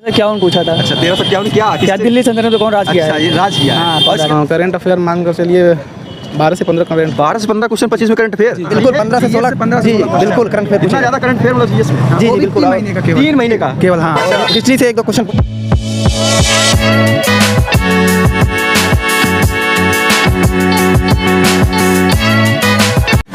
क्या पूछा था? अच्छा 1351 क्या दिल्ली सल्तनत में कौन राज किया अच्छा है? ये राज किया है। हाँ, करंट अफेयर मान कर चलिए 12 से 15 करंट 12 से 15 क्वेश्चन 25 में करंट अफेयर बिल्कुल 15 से 16 जी बिल्कुल करंट अफेयर इतना ज्यादा करंट अफेयर मतलब जीएस में जी बिल्कुल 3 महीने का केवल हाँ हिस्ट्री से एक दो क्वेश्चन।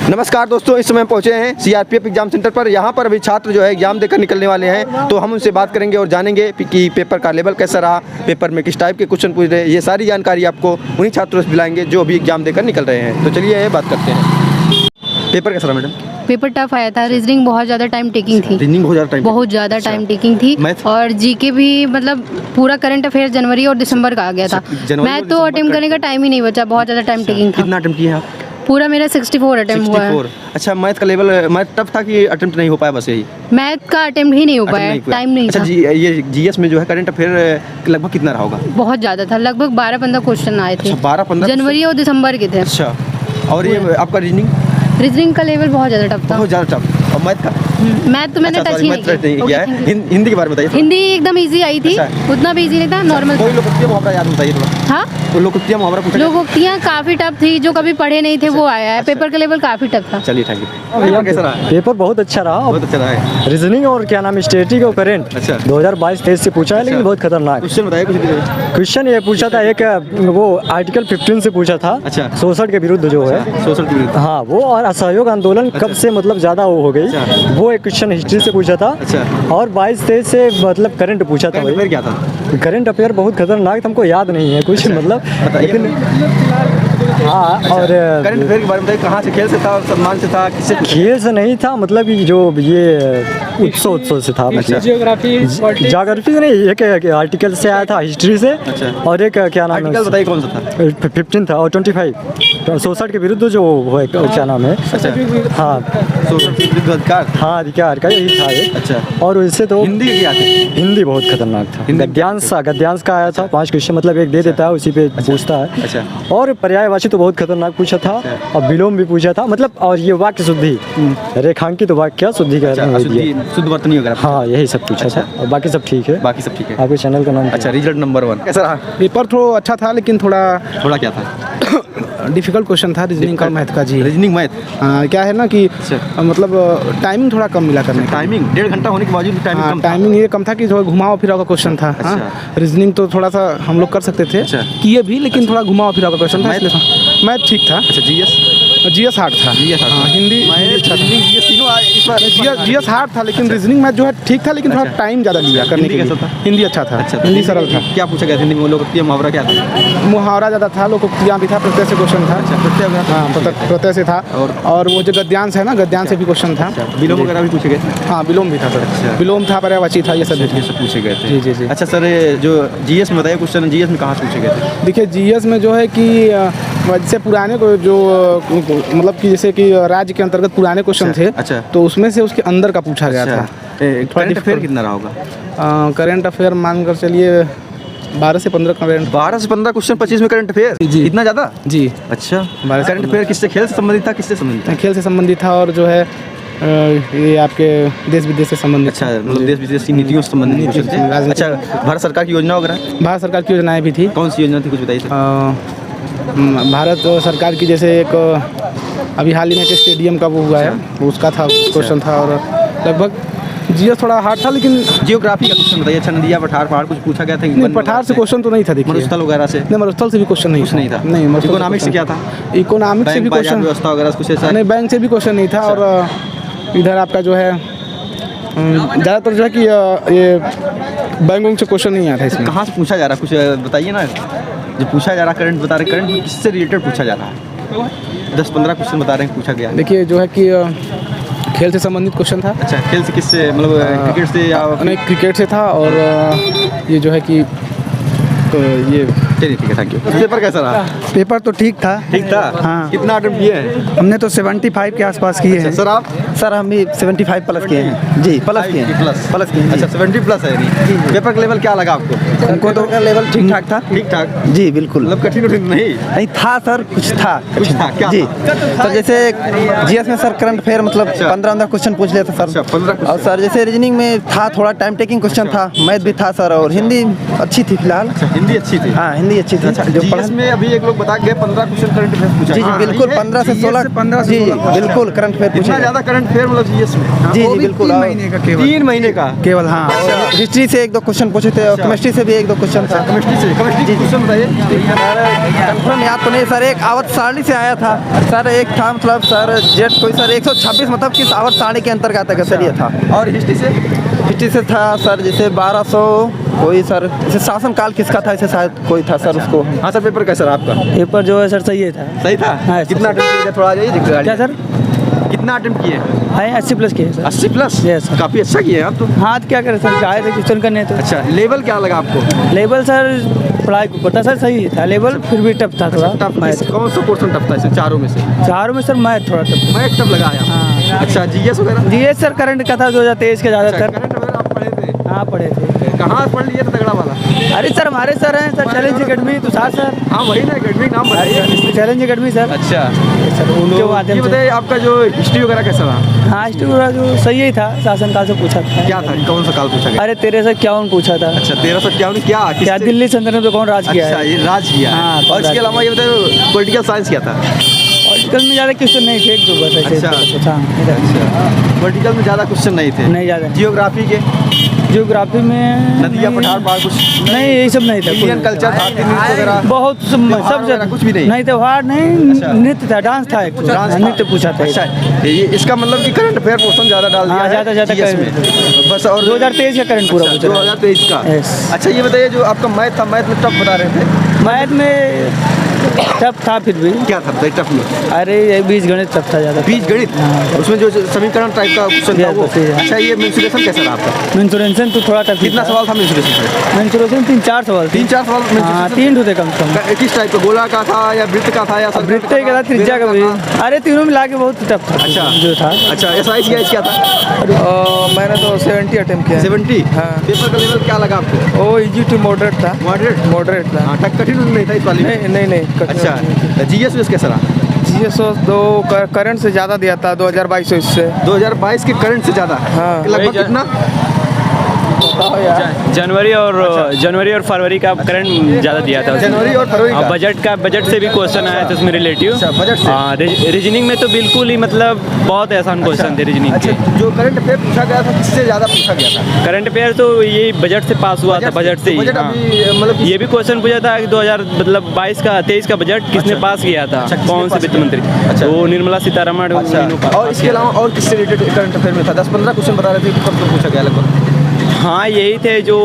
नमस्कार दोस्तों, इस समय पहुंचे हैं सीआरपीएफ एग्जाम सेंटर पर। यहाँ पर अभी छात्र जो है एग्जाम देकर निकलने वाले हैं, तो हम उनसे बात करेंगे और जानेंगे कि पेपर का लेवल कैसा रहा, पेपर में किस टाइप के क्वेश्चन पूछ रहे हैं। ये सारी जानकारी आपको उन्हीं छात्रों से दिलाएंगे जो अभी एग्जाम देकर निकल रहे हैं। तो चलिए बात करते हैं। पेपर कैसा रहा मैडम? पेपर टफ आया था। रीजनिंग बहुत ज़्यादा टाइम टेकिंग थी। रीजनिंग बहुत ज़्यादा टाइम टेकिंग थी। और जीके भी मतलब पूरा करंट अफेयर जनवरी और दिसंबर का आ गया था। मैथ तो अटेम्प्ट करने का टाइम ही नहीं बचा, बहुत ज़्यादा टाइम टेकिंग था। कितना अटेम्प्ट किए आप? पूरा मेरा 64 अटेम्प्ट हुआ है। अच्छा, मैथ का लेवल मैथ टफ था कि अटेम्प्ट नहीं हो पाया? बस यही मैथ का अटेम्प्ट ही नहीं हो पाया, टाइम नहीं था। ये जीएस में जो है करंट अफेयर लगभग कितना रहा होगा? बहुत ज़्यादा था, लगभग 12-15 क्वेश्चन आए थे। 12-15 जनवरी और दिसंबर के थे। अच्छा, और ये आपका रीजनिंग का लेवल बहुत ज़्यादा टफ था। बहुत ज़्यादा टफ। और मैथ का? मैथ तो मैंने टच ही नहीं किया है। हिंदी के बारे में बताइए। हिंदी एकदम इजी आई थी। उतना भी इजी नहीं था, नॉर्मल। कोई लोकोक्तियाँ मुहावरा याद बताइए थोड़ा। हाँ, तो लोकोक्तियाँ मुहावरा पूछा? लोकोक्तियाँ काफ़ी टफ थी, जो कभी पढ़े नहीं थे वो आया है। पेपर का लेवल काफ़ी टफ था। चलिए थैंक यू। पेपर कैसा रहा? पेपर बहुत अच्छा रहा, बहुत अच्छा रहा है। रीजनिंग और क्या नाम स्टैटिक और करंट। अच्छा, 2022-23 से पूछा है, लेकिन बहुत खतरनाक क्वेश्चन बताइए कुछ। क्वेश्चन ये पूछा था, एक वो आर्टिकल 15 से पूछा था। अच्छा, शोषण के विरुद्ध जो है, शोषण के विरुद्ध। हाँ वो, और असहयोग आंदोलन कब से मतलब ज्यादा वो हो गई, वो एक क्वेश्चन हिस्ट्री से पूछा था। अच्छा, और 22-23 से मतलब करंट पूछा था। वही क्या था? करंट अफेयर बहुत खतरनाक, हमको याद नहीं है कुछ मतलब, लेकिन हाँ। और करंट अफेयर के बारे में बताइए, कहाँ से? खेल से था, सम्मान से था, किससे? खेल से नहीं था, मतलब जो ये उत्सव से था। जियोग्राफी ज्योग्राफी से नहीं, एक आर्टिकल से आया था हिस्ट्री से। अच्छा, और एक क्या नाम है, बताइए कौन सा था? 15 था और 25 शोषण के विरुद्ध जो वो क्या नाम है। अच्छा, हाँ शोषण के विरुद्ध अधिकार। हाँ, अधिकार का यही था एक। अच्छा, और उससे तो हिंदी क्या थी? हिंदी बहुत खतरनाक था। गद्यांश का आया था 5 क्वेश्चन, मतलब एक दे देता है, उसी पे पूछता है। अच्छा, और पर्यायवाची तो बहुत खतरनाक पूछा था। और विलोम भी पूछा था, मतलब। और ये वाक्य शुद्धि, रेखांकित वाक्य शुद्धि का शुद्ध वर्तनी वगैरह। हाँ, यही सब पूछा था। और बाकी सब ठीक है। बाकी सब ठीक है। आपके चैनल का नाम? अच्छा, रिजल्ट नंबर 1 कैसा रहा? पेपर थोड़ा अच्छा था, लेकिन थोड़ा क्या था? डिफिकल्ट क्वेश्चन था रीजनिंग का, मैथ का। जी, रीजनिंग मैथ। क्या है ना कि मतलब टाइमिंग थोड़ा कम मिला करने का। टाइमिंग 1.5 घंटा होने के बावजूद टाइमिंग ये कम था कि थोड़ा घुमाओ फिराओ का क्वेश्चन था। रीजनिंग तो थोड़ा सा हम लोग कर सकते थे, किए भी, लेकिन थोड़ा घुमाओ फिराओ का क्वेश्चन था, इसलिए मैथ ठीक था। अच्छा, जीएस हार्ड था। हिंदी जीएस हार्ड था, लेकिन रीजनिंग मैथ जो है ठीक था, लेकिन थोड़ा टाइम ज़्यादा लिया करने के लिए। हिंदी अच्छा था। हिंदी सरल था। क्या पूछा गया हिंदी में? लोकोक्तियाँ मुहावरा क्या था? मुहावरा ज़्यादा था, लोकोक्तियाँ भी था, प्रत्यय से क्वेश्चन था। प्रत्यय से था। और वो जो गद्यांश है ना, गद्यांश से भी क्वेश्चन था। विलोम वगैरह भी पूछे गए? हाँ, विलोम भी था सर। विलोम था, पर्यायवाची था, ये सब पूछे गए थे। जी। अच्छा सर, जो जीएस में बताइए क्वेश्चन, जीएस में कहाँ से पूछे गए थे? देखिए, जीएस में जो है कि जैसे पुराने को जो मतलब कि जैसे कि राज्य के अंतर्गत पुराने क्वेश्चन थे। अच्छा, तो उसमें से उसके अंदर का पूछा गया था। करंट अफेयर कितना रहा होगा? करंट अफेयर मान कर चलिए 12 से 15 करंट। 12 से 15 क्वेश्चन 25 में करंट अफेयर? जी। इतना ज़्यादा? जी। अच्छा, करंट अफेयर किससे? खेल से संबंधित था, किससे संबंधित था? खेल से संबंधित था, और जो है ये आपके देश विदेश से संबंधित। अच्छा, मतलब देश विदेश की नीतियों से संबंधित। अच्छा, भारत सरकार की योजना वगैरह? भारत सरकार की योजनाएं भी थी। कौन सी योजना थी, कुछ बताइए। भारत सरकार की जैसे एक अभी हाल ही में एक स्टेडियम का वो हुआ है, उसका था क्वेश्चन था। और लगभग जीएस थोड़ा हार्ड था, लेकिन जियोग्राफी का क्वेश्चन बताइए। अच्छा, नदिया, पठार कुछ पूछा गया था? नहीं, पठार से क्वेश्चन तो नहीं था। देखिए, मरुस्थल वगैरह से? नहीं, मरुस्थल से भी क्वेश्चन नहीं था। नहीं, इकोनॉमिक्स से क्या था? इकोनॉमिक्स से भी क्वेश्चन, व्यवस्था वगैरह कुछ ऐसा? नहीं, बैंक से भी क्वेश्चन नहीं था। और इधर आपका जो है ज़्यादातर जो है कि ये बैंकों से क्वेश्चन नहीं आता है इसमें। कहाँ से पूछा जा रहा है, कुछ बताइए ना। जो पूछा जा रहा है, करंट बता रहे, करंट में किससे रिलेटेड पूछा जा रहा है? 10-15 क्वेश्चन बता रहे हैं पूछा गया। देखिए, जो है कि खेल से संबंधित क्वेश्चन था। अच्छा, खेल से किससे? मतलब क्रिकेट से या? नहीं, क्रिकेट से था। और ये जो है कि तो ये चलिए ठीक है, थैंक यू। पेपर कैसा रहा? पेपर तो ठीक था। ठीक था? हाँ। कितना अटेम्प्ट किए हैं? हमने तो 75 के आसपास किए हैं। सर आप? सर हम भी 75 प्लस किए हैं जी, प्लस किए हैं, प्लस किए हैं। अच्छा 70 प्लस है जी। पेपर का लेवल क्या लगा आपको? हमको तो लेवल ठीक ठाक था। ठीक ठाक जी बिल्कुल। मतलब कठिन नहीं था सर, कुछ था क्या जी। था? सर जैसे जीएस में सर करंट अफेयर मतलब 15 क्वेश्चन पूछ लिया था सर। अच्छा, 15 और सर जैसे रीजनिंग में था थोड़ा टाइम टेकिंग क्वेश्चन था, मैथ भी था सर, और हिंदी अच्छी थी फिलहाल। हिंदी अच्छी थी। हाँ हिंदी अच्छी थी। जो पढ़ा जीएस में अभी एक लोग बता गए 15 क्वेश्चन करंट अफेयर पूछा। जी जी बिल्कुल 15 से 16 जी बिल्कुल करंट अफेयर इतना पूछा। ज्यादा करंट अफेयर मतलब जीएस में? जी जी बिल्कुल। 3 महीने का केवल हाँ। हिस्ट्री से 1-2 क्वेश्चन पूछे थे, और केमिस्ट्री से भी 1-2 क्वेश्चन था। केमिस्ट्री क्वेश्चन बताइए। कंफर्म याद तो नहीं सर, एक आवत सारणी से आया था सर, एक था मतलब सर जेट कोई सर 126 मतलब किस आवत सारणी के अंतर्गत का सर ये था। और हिस्ट्री से था सर जैसे 1200 कोई सर जैसे शासन काल किसका था, ऐसे शायद कोई था सर उसको। हाँ सर, पेपर कैसा रहा आपका? पेपर जो है सर सही था। सही था। हाँ, कितना अटेम्प्ट किए थे? थोड़ा आ जाइए। क्या सर? कितना अटेम्प्ट किए? हाँ 80 प्लस किए सर। 80 प्लस? Yes, sir. काफी अच्छा किए आप तो। हाँ तो क्या करें सर, आए थे क्वेश्चन करने तो। अच्छा, लेवल क्या लगा आपको? लेवल सर पढ़ाई को पता सर सही था, लेवल फिर भी टफ था थोड़ा। टफ मैथ कौन सा पोर्शन टफ था इसे चारों में से? चारों में सर मैथ थोड़ा टफ। मैं टफ लगा है। हाँ। अच्छा, जीएस वगैरह? जी सर करंट का था 2023 का ज़्यादातर। करंट वगैरह आप पढ़े थे? हाँ पढ़े थे। कहाँ पढ़ लिए थे तगड़ा वाला? अरे सर हमारे सर हैं sir challenge academy Tushar sir. हाँ वही ना, अकेडमी नाम बताइए। Challenge academy sir. अच्छा, सर उनके तो माध्यम ये से। बताइए आपका जो हिस्ट्री वगैरह कैसा रहा? हाँ हिस्ट्री पूरा जो सही ही था, शासन काल से पूछा था। क्या था, कौन सा काल पूछा गया? अरे 1351 पूछा था। अच्छा 1351 क्या? क्या दिल्ली सल्तनत पे कौन राज किया अच्छा, है? ये राज किया है। हाँ, और इसके अलावा ये बताइए पॉलिटिकल साइंस क्या था? पॉलिटिकल में ज़्यादा क्वेश्चन नहीं थे, 1-2 बस ऐसे अच्छा। पूछा। अच्छा, पॉलिटिकल में ज़्यादा क्वेश्चन नहीं थे? नहीं ज़्यादा। जियोग्राफी के? जियोग्राफी में नदियाँ पठार पहाड़ कुछ नहीं, यही सब नहीं था। इंडियन कल्चर, भारतीय नृत्य वगैरह? बहुत सब वगैरह कुछ भी नहीं? नहीं त्योहार नहीं, नृत्य था, डांस था एक। डांस था? नृत्य पूछा था। अच्छा, ये इसका मतलब कि करंट अफेयर पोर्शन ज़्यादा डाल दिया हाँ, है ज़्यादा GS में। बस। और 2023 का करंट पूरा पूछा था। 2023 का? Yes. अच्छा ये बताइए जो आपका मैथ था, मैथ में टफ बता रहे थे? मैथ में टफ था फिर भी। क्या था बताइए टफ में? अरे ये बीज गणित टफ था ज़्यादा। बीज गणित? उसमें जो समीकरण टाइप का क्वेश्चन था वो? Yes, yes. अच्छा, ये मेंसुरेशन कैसा रहा आपका? मेंसुरेशन तो थोड़ा टफ। कितना सवाल था मेंसुरेशन से? मेंसुरेशन 3-4 सवाल। 3-4 सवाल हाँ mensuration 3 होते कम से कम। किस टाइप का, गोला का था या वृत्त का था या वृत्त का था, त्रिज्या का भी। अरे तीनों मिला के बहुत टफ था। अच्छा जो था। अच्छा, SIS क्या था? मैंने तो 70 अटेम्प्ट किया। 70? हाँ। पेपर का लेवल क्या लगा आपको? वो इजी टू मॉडरेट था। मॉडरेट था। हाँ, कठिन नहीं था इस वाली में? नहीं। अच्छा, GS कैसा रहा? जीएसओ 2 करंट से ज़्यादा दिया था 2022 से। 2022 के करंट से ज़्यादा? हाँ। लगभग कितना? जनवरी और फरवरी का करंट ज़्यादा दिया था। जनवरी और फरवरी का? बजट से भी क्वेश्चन आया था उसमें रिलेटिव। अच्छा, बजट से? हाँ, रीजनिंग में तो बिल्कुल ही मतलब बहुत आसान क्वेश्चन थे रीजनिंग अच्छा, के। जो करंट अफेयर पूछा गया था किससे ज़्यादा पूछा गया था? करंट अफेयर तो ये बजट से पास हुआ था, बजट से ही। बजट हाँ। अभी मतलब ये भी क्वेश्चन पूछा था कि 2022 का बजट किसने पास किया था? अच्छा, किसने कौन से पास वित्त किया? मंत्री? अच्छा। वो निर्मला सीतारमण। अच्छा, और इसके अलावा और किससे रिलेटेड करंट अफेयर में था? 10-15 क्वेश्चन बता रहे थे कि कब पूछा गया लगभग? हाँ यही थे जो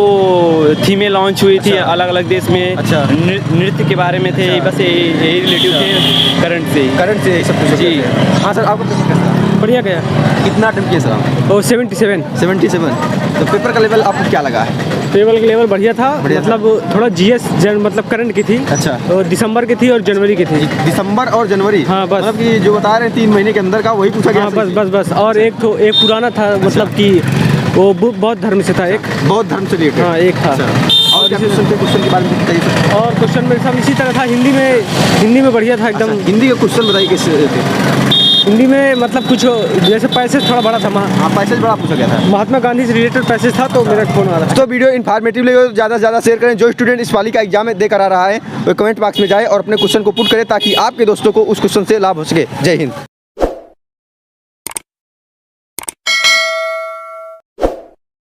थीमें लॉन्च हुई थी अलग अलग देश में। अच्छा। नृत्य के बारे में थे। बस यही रिलेटिव थे करंट से। करंट से यही सब पूछा जी। गया था। हाँ सर, आपको पेपर कैसा रहा? बढ़िया गया। कितना अटेम्प्ट किए सर आप? और 77। 77? तो पेपर का लेवल आपको क्या लगा है? टेबल का लेवल बढ़िया था। बढ़िया था। मतलब थोड़ा GS मतलब करंट की थी। अच्छा। तो दिसंबर की थी और जनवरी की थी। दिसंबर और जनवरी? हाँ, बस। मतलब कि जो बता रहे हैं 3 महीने के अंदर का वही पूछा गया? हाँ बस। और एक पुराना था, मतलब कि वो बौद्ध धर्म से था एक। बौद्ध धर्म से रिलेटेड? हाँ एक था। और क्या क्वेश्चन के बारे में बताइए सर? और क्वेश्चन में सब इसी तरह था। हिंदी में बढ़िया था एकदम। हिंदी का क्वेश्चन बताइए कैसे थे? हिंदी में मतलब कुछ जैसे पैसेज थोड़ा बड़ा था। हाँ, पैसेज बड़ा पूछा गया था। महात्मा गांधी से रिलेटेड पैसेज था, तो मेरा फोन आ रहा था। तो वीडियो इन्फॉर्मेटिव लगे तो ज़्यादा से ज़्यादा शेयर करें। जो स्टूडेंट इस वाली का एग्जाम में देकर आ रहा है वो कमेंट बॉक्स में जाए और अपने क्वेश्चन को पुट करें ताकि आपके दोस्तों को उस क्वेश्चन से लाभ हो सके। जय हिंद।